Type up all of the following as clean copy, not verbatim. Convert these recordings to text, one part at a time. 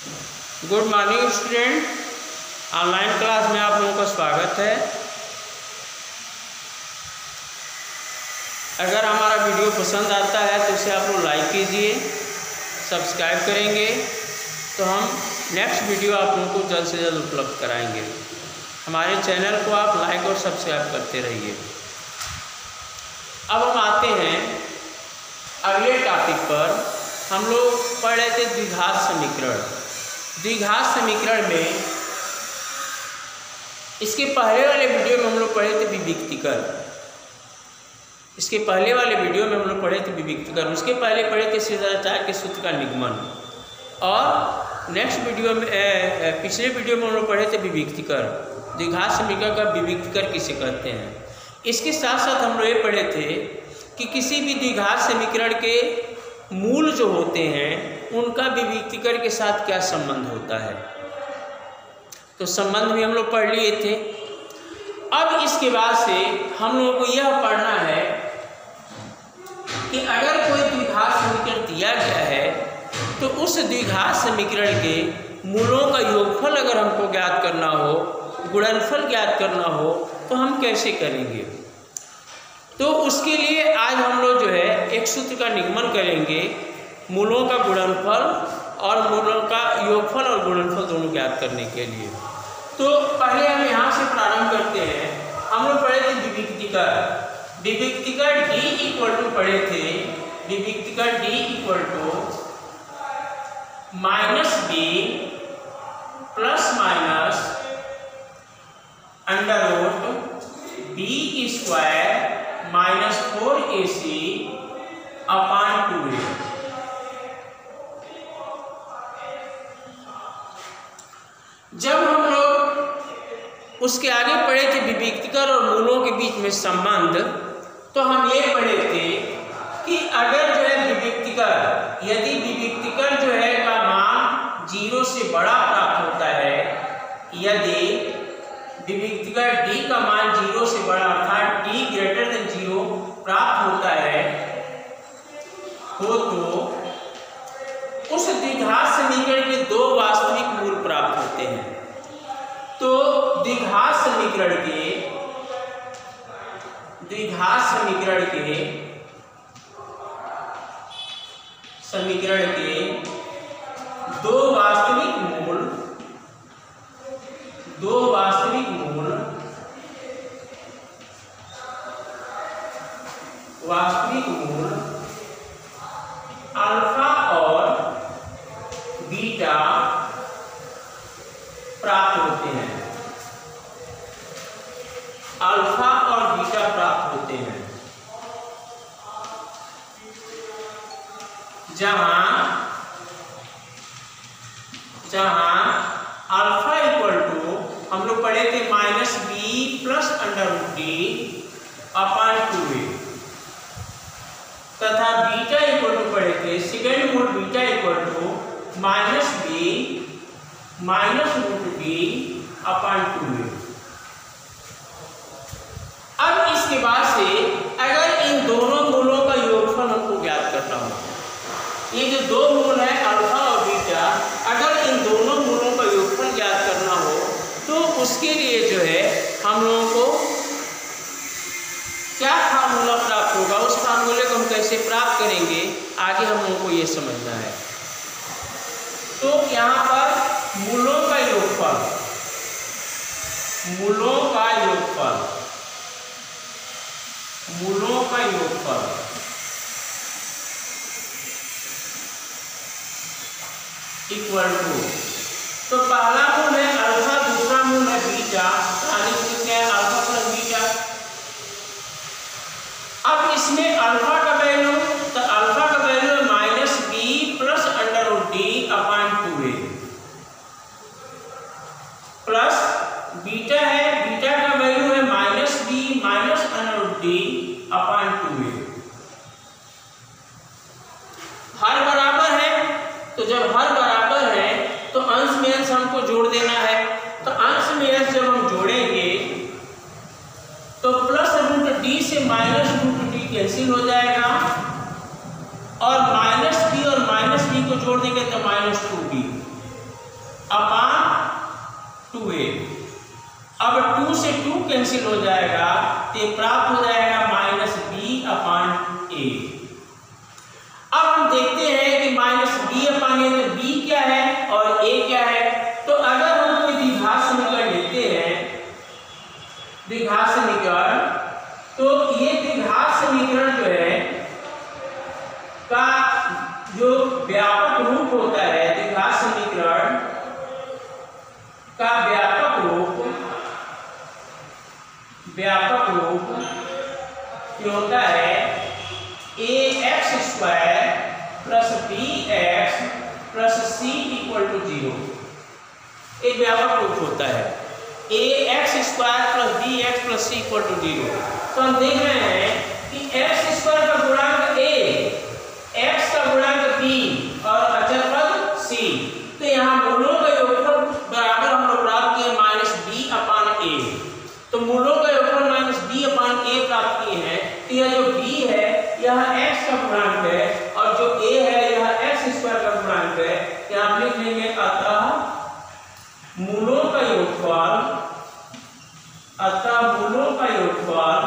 Good morning student, online class में आप लोगों का स्वागत है। अगर हमारा वीडियो पसंद आता है तो उसे आप लोग लाइक कीजिए, सब्सक्राइब करेंगे तो हम नेक्स्ट वीडियो आप लोगों को जल्द से जल्द उपलब्ध कराएंगे। हमारे चैनल को आप लाइक और सब्सक्राइब करते रहिए। अब हम आते हैं अगले टॉपिक पर। हम लोग पढ़ रहे थे द्विघात समीकरण। द्विघात समीकरण में इसके पहले वाले वीडियो में हम लोग पढ़े थे विविक्तीकरण। उसके पहले पढ़े थे शिष्टाचार के सूत्र का निगमन। और नेक्स्ट वीडियो में पिछले वीडियो में हम लोग पढ़े थे विविक्तीकरण। द्विघात समीकरण का विविक्तीकरण किसे कहते हैं। इसके साथ साथ हम लोग ये पढ़े थे कि किसी भी द्विघात समीकरण के मूल जो होते हैं उनका विविक्तीकरण के साथ क्या संबंध होता है, तो संबंध भी हम लोग पढ़ लिए थे। अब इसके बाद से हम लोगों को यह पढ़ना है कि अगर कोई द्विघात समीकरण दिया गया है तो उस द्विघात समीकरण के मूलों का योगफल अगर हमको ज्ञात करना हो, गुणनफल ज्ञात करना हो, तो हम कैसे करेंगे। तो उसके लिए आज हम लोग जो है एक सूत्र का निगमन करेंगे, मूलों का गुणनफल और मूलों का योगफल और गुणनफल दोनों ज्ञात करने के लिए। तो पहले हम यहाँ से प्रारंभ करते हैं। हम लोग पढ़े थे विविक्तीकरण। विविक्तीकरण D इक्वल टू पढ़े थे, विविक्तीकरण D equal to -b plus minus √b² -4ac upon 2a। जब हम लोग उसके आगे पढ़े थे विविक्तीकरण और मूलों के बीच में संबंध, तो हम ये पढ़े थे कि अगर जो है विविक्तीकरण, यदि विविक्तीकरण जो है का मान 0 से बड़ा प्राप्त होता है, यदि विविक्तीकरण D का मान 0 से बड़ा अर्थात D ग्रेटर देन 0 प्राप्त होता है तो उस द्विघात समीकरण के दो वास्तविक मूल प्राप्त होते हैं। तो द्विघात समीकरण के दो वास्तविक मूल अल्फा और बीटा प्राप्त होते हैं। अल्फा और बीटा प्राप्त होते हैं जहां अल्फा इक्वल टू हम लोग पढ़े थे -b plus √d upon 2a, तथा बीटा इक्वल टू पढ़े थे सेकेंड मूल beta equal to -b -√d upon 2a। अब इसके बाद से अगर इन दोनों मूलों का योगफल हमको ज्ञात करना हो, ये जो दो मूल है अल्फा और बीटा, अगर इन दोनों मूलों का योगफल ज्ञात करना हो तो उसके लिए जो है हम लोगों को क्या फार्मूला प्राप्त होगा, उस फार्मूले को हम कैसे प्राप्त करेंगे आगे हम लोगों को ये समझना है। तो यहाँ पर मूलों का योगफल इक्वल टू, तो पहला मूल है अल्फा, दूसरा मूल है बीटा, क्या है अल्फा प्लस बीटा। अब इसमें अल्फा का वैल्यू, तो अल्फा का वैल्यू है -b plus √d upon 2a, plus beta है, बीटा का वैल्यू है -b minus √d upon 2a। हर बराबर है, तो जब हर बराबर है तो अंश में अंश हमको जोड़ देना है। तो अंश में अंश जब हम जोड़ेंगे तो प्लस √d से -√d कैंसिल हो जाएगा और -b और -b को जोड़ देंगे तो -2b। कैंसिल हो जाएगा तो ये प्राप्त हो जाएगा माइनस बी अपान ए। अब हम देखते हैं कि माइनस बी अपान ए, तो बी क्या है और ए क्या है। तो अगर हम कोई द्विघात समीकरण लेते हैं, द्विघात समीकरण, तो ये द्विघात समीकरण जो है का जो व्यापक रूप होता है, द्विघात समीकरण का व्यापक रूप ये होता है A X square plus B X plus C equal to 0। एक व्यापक रूप होता है A X square plus B X plus C equal to 0। तो हम देख रहे हैं कि एक्स स्क्वायर का गुणांक ए, एक्स का गुणांक बी और अचर पद सी। तो यहाँ मूलों का योगफल बराबर हम लोग प्राप्त किए माइनस बी अपान ए। तो मूलों का योगफल माइनस बी अपान ए प्राप्त किए हैं। तो यह जो बी है यह एक्स का गुणांक है और जो ए है यह एक्स स्क्वायर का गुणांक है। यहाँ लिख लेंगे अतः मूलों का योगफल, अतः मूलों का योगफल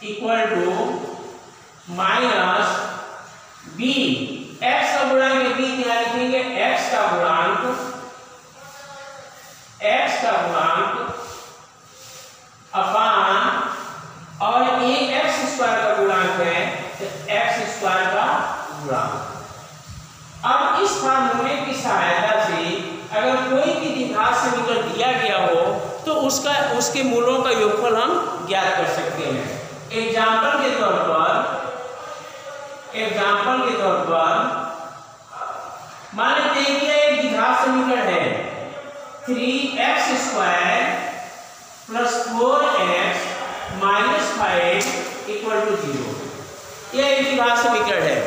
equal to minus B, X का गुणांक बी, यहाँ लिखेंगे एक्स का गुणांक अपान और ए एक्स स्क्वायर का गुणांक है तो एक्स स्क्वायर का गुणांक। अब इस फार्मूले की सहायता से अगर कोई भी द्विघात समीकरण दिया गया हो तो उसके मूलों का योगफल हम ज्ञात कर सकते हैं। एग्जाम्पल के तौर पर मान लेते हैं कि एक द्विघात समीकरण है 3x square plus 4x minus 5 equal to 0। यह एक द्विघात समीकरण है।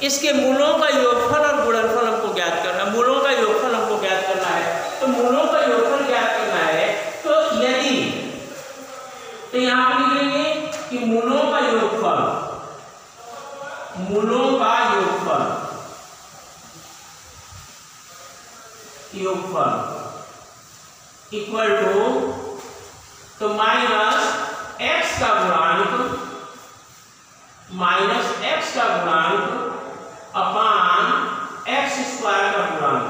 इसके मूलों का योगफल और गुणनफल हमको ज्ञात करना है। मूलों का योगफल हमको ज्ञात करना है, तो मूलों का योगफल ज्ञात करना है। तो यदि, तो यहाँ पर लिख लेंगे कि मूलों का योगफल इक्वल टू, तो माइनस एक्स का गुणांक अपान एक्स स्क्वायर का गुणांक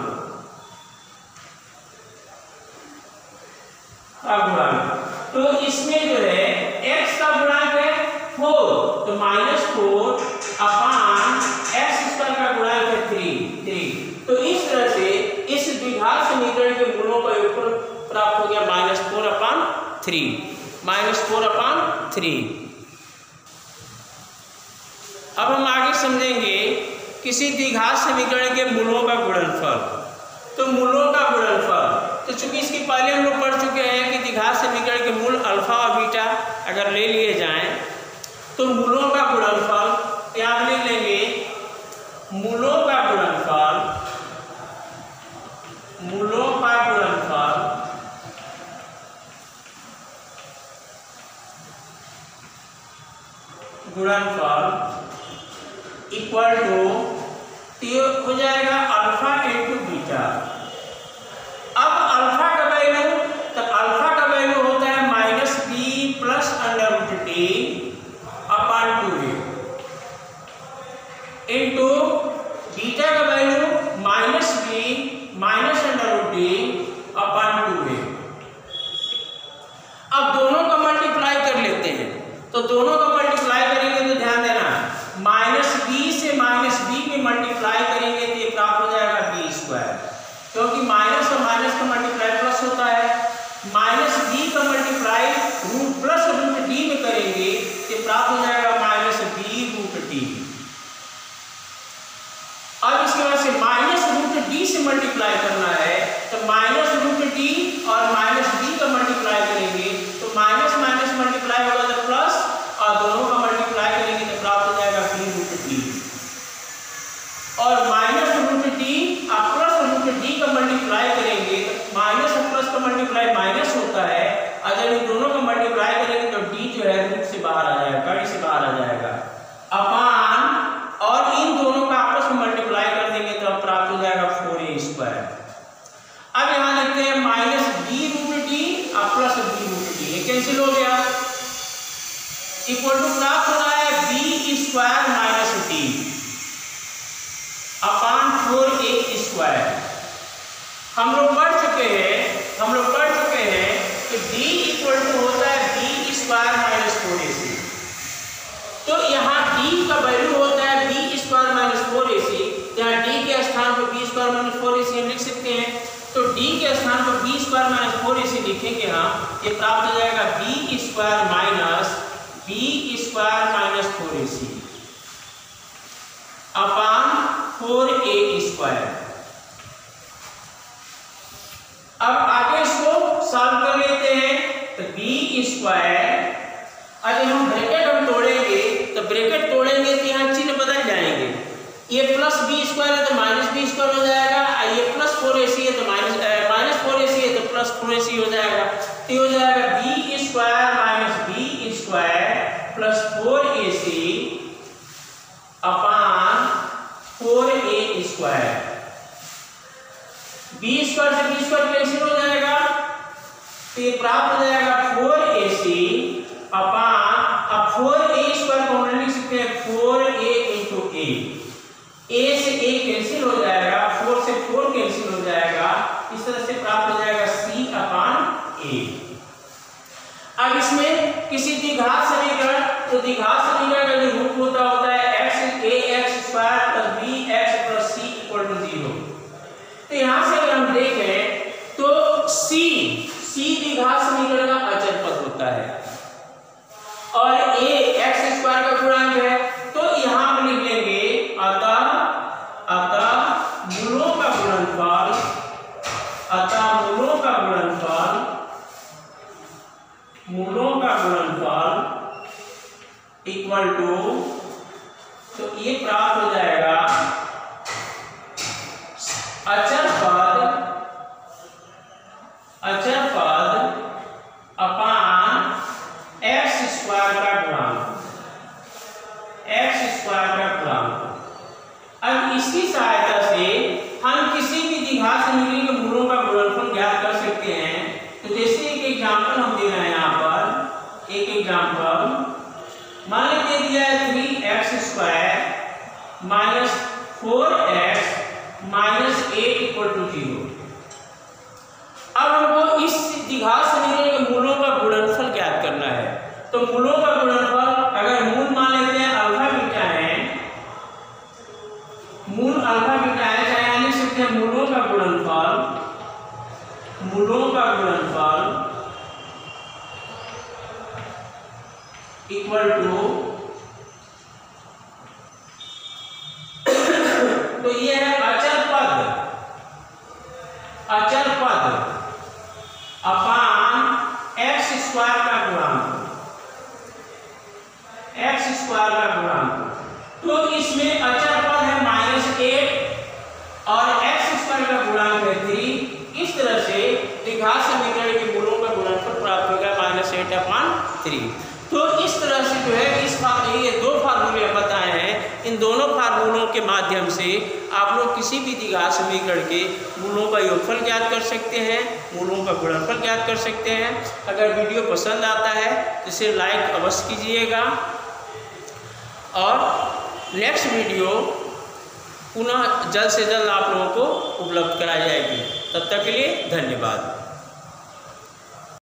तो इसमें जो है x का गुणांक है 4, तो माइनस 4 अपान एक्स स्क्वायर का गुणांक है 3। तो इस तरह से इस द्विघात समीकरण के मूलों का योगफल प्राप्त हो गया -4 अपान 3। अब हम आगे समझेंगे किसी द्विघात समीकरण के मूलों का गुणनफल। तो मूलों का गुणनफल, तो चूंकि इसके पहले हम लोग पढ़ चुके हैं कि द्विघात समीकरण के मूल अल्फा और बीटा अगर ले लिए जाएं तो मूलों का गुणनफल यहाँ लिख लेंगे। मूलों का गुणनफल इक्वल टू हो जाएगा अल्फा इंटू बीटा। अब अल्फा का वैल्यू, तो अल्फा का वैल्यू होता है minus B plus under root T upon 2a into beta का value minus B minus under root T upon 2a। अब दोनों का मल्टीप्लाई कर लेते हैं, तो दोनों का मल्टीप्लाई करेंगे तो ध्यान देना माइनस बी से माइनस बी में मल्टीप्लाई करेंगे तो ये प्राप्त हो जाएगा बी स्क्वायर, क्योंकि माइनस और माइनस का मल्टीप्लाई प्लस होता है। माइनस बी का multiply root plus root D में करेंगे तो प्राप्त हो जाएगा माइनस बी रूट डी। अब इसके बाद से माइनस रूट डी से मल्टीप्लाई करना है, तो माइनस रूट डी और माइनस बी का मल्टीप्लाई करेंगे तो माइनस माइनस मल्टीप्लाई होगा तो प्लस, और दोनों का मल्टीप्लाई करेंगे तो प्राप्त हो जाएगा बी रूट डी। और माइनस रूट डी और प्लस रूट डी का मल्टीप्लाई करेंगे तो माइनस और प्लस का मल्टीप्लाई माइनस होता है, और जब इन दोनों का मल्टीप्लाई करेंगे तो डी जो है रूट से बाहर आ जाएगा, कड़ी से बाहर आ जाएगा अपान, और इन दोनों का आपस में मल्टीप्लाई कर देंगे तो प्राप्त हो जाएगा 4a स्क्वायर। ये प्राप्त हो जाएगा B square minus 4ac upon 4a square. अब आगे इसको सॉल्व कर लेते हैं। तो बी स्क्वायर, अगर हम ब्रैकेट तोड़ेंगे तो ब्रैकेट तोड़ेंगे तो यहाँ चिन्ह बदल जाएंगे। ये प्लस बी स्क्वायर है तो माइनस बी स्क्वायर हो जाएगा, ये प्लस 4ac है तो माइनस 4ac है तो प्लस 4ac हो जाएगा। तो हो जाएगा B square minus B square plus 4ac upon 4a square. B square से बी स्क्वायर कैंसिल हो जाएगा, तो ये प्राप्त हो जाएगा 4ac अपान, अब 4a स्क्वायर को हम लिख सकते हैं 4a इंटू a से a कैंसिल हो जाएगा, 4 से 4 कैंसिल हो जाएगा, इस तरह से प्राप्त हो जाएगा c अपान a। अब इसमें किसी द्विघात समीकरण, तो द्विघात समीकरण का जो रूप होता है ax square plus bx plus c equal to 0। तो यहाँ से अगर हम देखें तो c द्विघात समीकरण का अचर पद होता है और a x स्क्वायर का गुणांक है, तो यहाँ हम लिख लेंगे अतः मूलों का गुणनफल, इक्वल टू, तो ये प्राप्त हो जाएगा अचर पद अपान एक्स स्क्वायर का गुणांक। अब इसकी सहायता से हम किसी भी द्विघात समीकरण के मूलों का गुणनफल ज्ञात कर सकते हैं। तो जैसे एक एग्जांपल हम दे रहे हैं, यहाँ पर एक एग्जांपल मान लेते दिया है 3x square minus 4x minus 8 equal to 0। अब हमको इस द्विघात समीकरण के मूलों का गुणनफल ज्ञात करना है। तो मूलों का गुणनफल, अगर मूल मान लेते हैं अल्फा बीटा है, मूल अल्फा बीटा है, चाहे लिख सकते हैं मूलों का गुणनफल इक्वल टू, तो ये है अचर पद अपान एक्स स्क्वायर का गुणांक। तो इसमें अचर पद है -8 और एक्स स्क्वायर का गुणांक है 3। इस तरह से द्विघात समीकरण के मूलों का गुणनफल प्राप्त होगा -8 अपान 3। तो इस तरह से जो है ये दो फार्मूले बताए हैं, इन दोनों फार्मूलों के माध्यम से आप लोग किसी भी द्विघात समीकरण के मूलों का योगफल ज्ञात कर सकते हैं, मूलों का गुणनफल ज्ञात कर सकते हैं। अगर वीडियो पसंद आता है तो इसे लाइक अवश्य कीजिएगा और नेक्स्ट वीडियो पुनः जल्द से जल्द आप लोगों को उपलब्ध कराई जाएगी। तब तक के लिए धन्यवाद।